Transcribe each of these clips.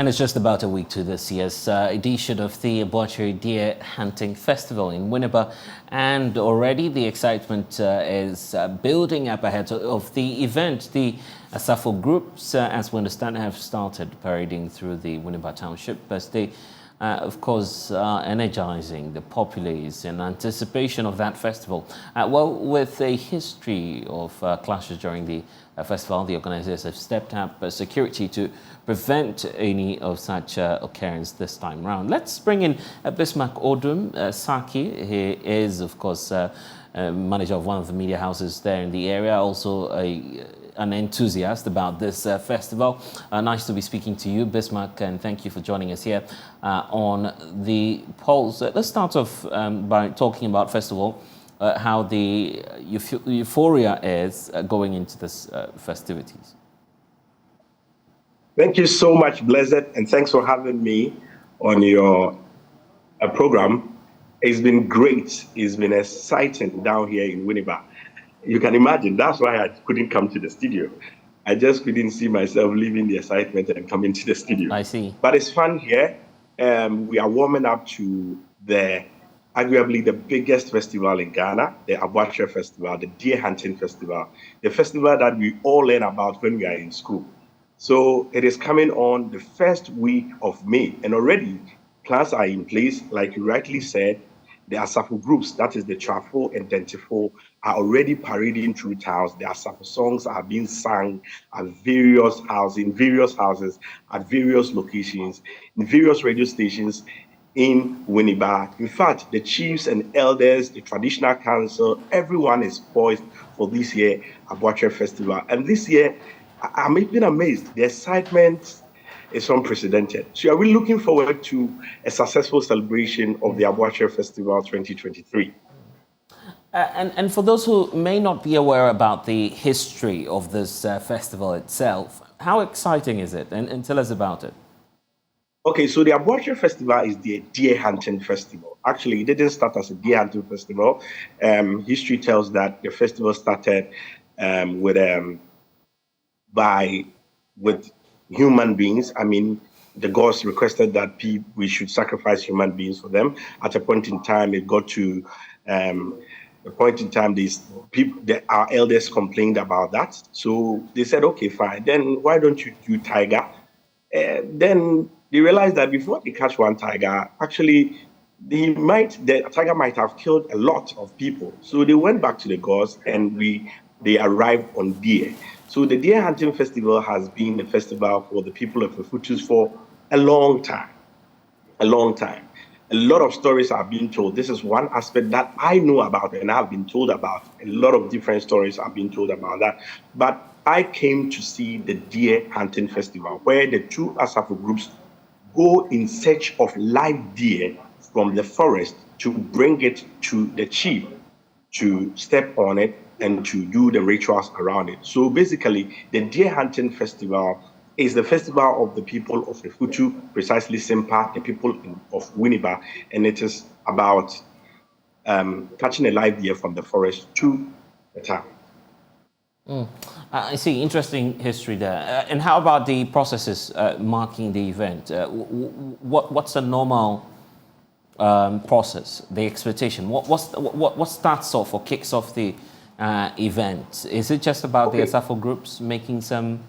And it's just about a week to this year's edition of the Aboakyer Deer Hunting Festival in Winneba, and already the excitement is building up ahead of the event. The Asafo groups, as we understand, have started parading through the Winneba township as they, of course, are energizing the populace in anticipation of that festival. Well, with a history of clashes during the festival, the organisers have stepped up security to prevent any of such occurrence this time round. Let's bring in Bismarck Odum Saki. He is, of course, manager of one of the media houses there in the area, also an enthusiast about this festival. Nice to be speaking to you, Bismarck, and thank you for joining us here on the polls. Let's start off by talking about, first of all, how the euphoria is going into this festivities. Thank you so much, Blessed, and thanks for having me on your program. It's been great. It's been exciting down here in Winneba. You can imagine, that's why I couldn't come to the studio. I just couldn't see myself leaving the excitement and coming to the studio. I see. But it's fun here. We are warming up to arguably the biggest festival in Ghana, the Aboakyer Festival, the Deer Hunting Festival, the festival that we all learn about when we are in school. So it is coming on the first week of May, and already plans are in place. Like you rightly said, the Asafo groups, that is the Trafo and Dentifo, are already parading through towns. The Asafo songs are being sung at various houses, at various locations, in various radio stations in Winneba. In fact, the chiefs and elders, the traditional council, everyone is poised for this year Aboakyer Festival. And this year, I'm even amazed. The excitement is unprecedented. So are we looking forward to a successful celebration of the Aboakyer Festival 2023? And for those who may not be aware about the history of this festival itself, how exciting is it? And tell us about it. Okay, so the Aboakyer Festival is the deer hunting festival. Actually, it didn't start as a deer hunting festival. History tells that the festival started with human beings. I mean, the gods requested that we should sacrifice human beings for them. At a point in time, it got to a point in time, our elders complained about that. So they said, okay, fine. Then why don't you do tiger? Then they realized that before they catch one tiger, actually, the tiger might have killed a lot of people. So they went back to the gods and they arrived on deer. So the Deer Hunting Festival has been a festival for the people of the Futus for a long time. A long time. A lot of stories are being told. This is one aspect that I know about and I've been told about. A lot of different stories are being told about that. But I came to see the Deer Hunting Festival, where the two Asafo groups go in search of live deer from the forest to bring it to the chief to step on it and to do the rituals around it. So basically, the Deer Hunting Festival is the festival of the people of the Futu, precisely Simpa, the people of Winneba, and it is about catching a live deer from the forest to the town. I see, interesting history there. And how about the processes marking the event? What's a normal process, the expectation? What starts off or kicks off the event? Is it just about the Asafo groups making some,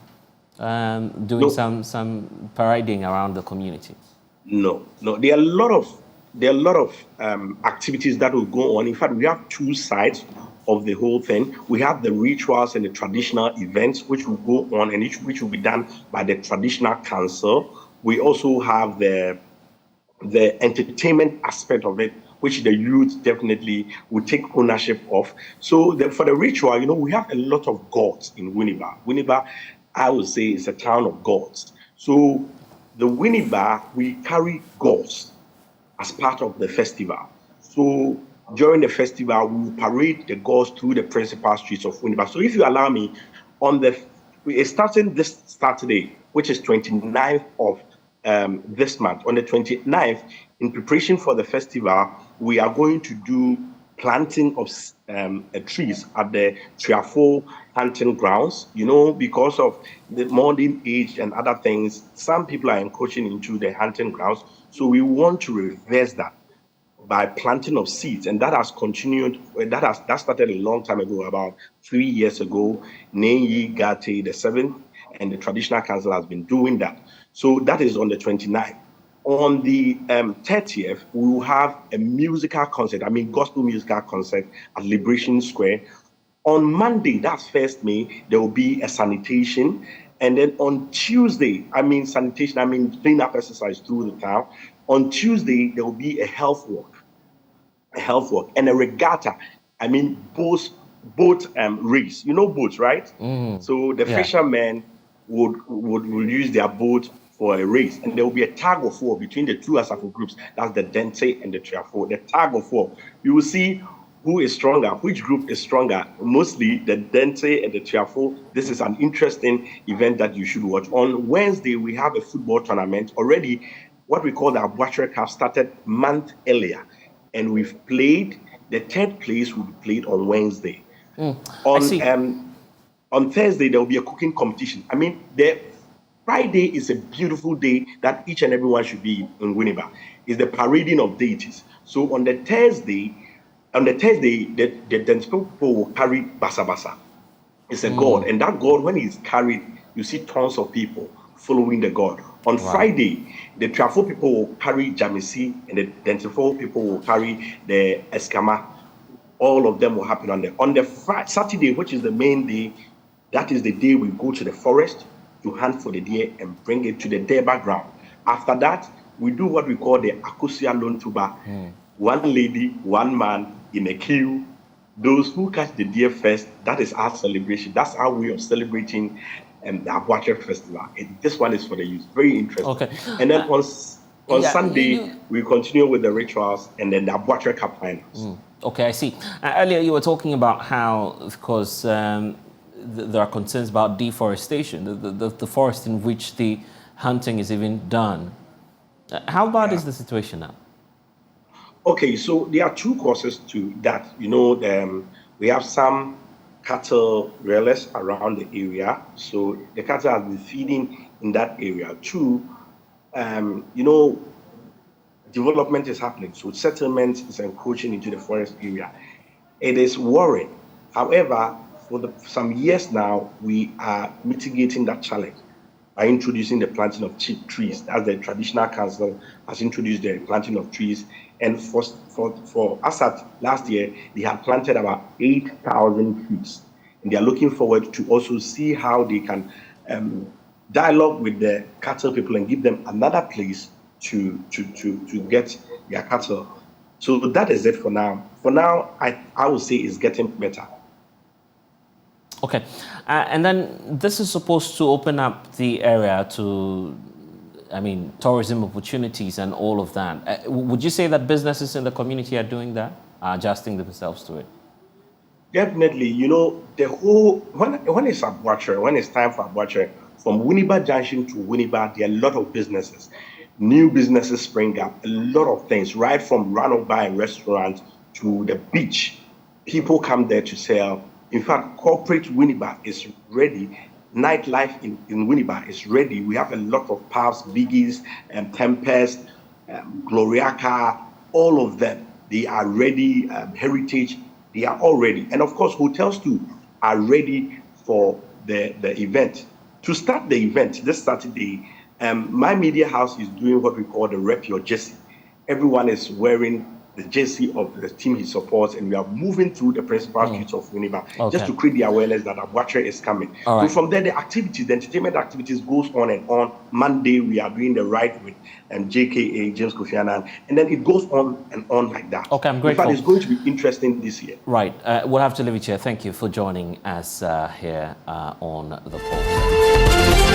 doing some parading around the community? No. There are a lot of activities that will go on. In fact, we have two sides of the whole thing. We have the rituals and the traditional events, which will go on and which will be done by the traditional council. We also have the entertainment aspect of it, which the youth definitely will take ownership of. So for the ritual, we have a lot of gods in Winneba. Winneba, I would say, is a town of gods. So the Winneba, we carry gods as part of the festival. So during the festival, we will parade the gods through the principal streets of Winneba. So if you allow me, starting this Saturday, which is 29th of this month, on the 29th, in preparation for the festival, we are going to do planting of trees at the Triafo hunting grounds. Because of the modern age and other things, some people are encroaching into the hunting grounds. So we want to reverse that by planting of seeds, and that has continued. That started a long time ago, about 3 years ago. Nenyi Gate, the 7th, and the traditional council has been doing that. So that is on the 29th. On the 30th, we will have a musical concert, gospel musical concert at Liberation Square. On Monday, that's 1st May, there will be a sanitation. And then on Tuesday, sanitation, cleanup exercise through the town. On Tuesday, there will be a health walk, and a regatta. Boat race. You know boats, right? So the fishermen would use their boat for a race, and there will be a tug of war between the two Asafo groups. That's the Dente and the Triafo. The tug of war. You will see who is stronger, which group is stronger. Mostly the Dente and the Triafo. This is an interesting event that you should watch. On Wednesday, we have a football tournament already. What we call the Aboakyer Cup started a month earlier, and we've played. The 3rd place will be played on Wednesday. On Thursday, there will be a cooking competition. The Friday is a beautiful day that each and everyone should be in Winneba. It's the parading of deities. So on the Thursday, the dance people will carry Basa Basa. It's a god, and that god, when he's carried, you see tons of people following the god. On Friday, the Triafo people will carry Jamisi, and the Dentefo people will carry the Eskama. All of them will happen on the Saturday, which is the main day. That is the day we go to the forest to hunt for the deer and bring it to the Deba ground. After that, we do what we call the Akusia Lontuba. One lady, one man in a queue. Those who catch the deer first, that is our celebration. That's our way of celebrating the Aboakyer Festival. This one is for the youth. Very interesting. Okay. And then on Sunday, we continue with the rituals and then the Aboakyer Cup finals. Okay, I see. Earlier, you were talking about how, of course, there are concerns about deforestation, the forest in which the hunting is even done. How bad is the situation now? Okay, so there are two causes to that. We have some cattle rearers around the area. So the cattle has been feeding in that area. Two, development is happening. So settlement is encroaching into the forest area. It is worrying. However, for some years now, we are mitigating that challenge by introducing the planting of cheap trees. As the traditional council has introduced the planting of trees. And for Assat last year, they had planted about 8,000 trees. And they are looking forward to also see how they can dialogue with the cattle people and give them another place to get their cattle. So that is it for now. For now, I would say it's getting better. Okay. And then this is supposed to open up the area to, tourism opportunities and all of that. Would you say that businesses in the community are doing that, adjusting themselves to it? Definitely. The whole, when it's Aboakyer, when it's time for Aboakyer, from Winneba Junction to Winneba, there are a lot of businesses. New businesses spring up, a lot of things, right from run-over and restaurants to the beach. People come there to sell. In fact, corporate Winneba is ready. Nightlife in Winneba is ready. We have a lot of pubs, Biggies, Tempest, Gloriaca, all of them. They are ready. Heritage, they are all ready. And of course, hotels too are ready for the event. To start the event this Saturday, my media house is doing what we call the Rep Your Jersey. Everyone is wearing the jersey of the team he supports, and we are moving through the principal streets of Winneba just to create the awareness that Aboakyer is coming. Right. So from there, the entertainment activities goes on and on. Monday, we are doing the ride with JKA, James Kofi Annan, and then it goes on and on like that. Okay, I'm grateful. In fact, it's going to be interesting this year. Right. We'll have to leave it here. Thank you for joining us here on The Pulse.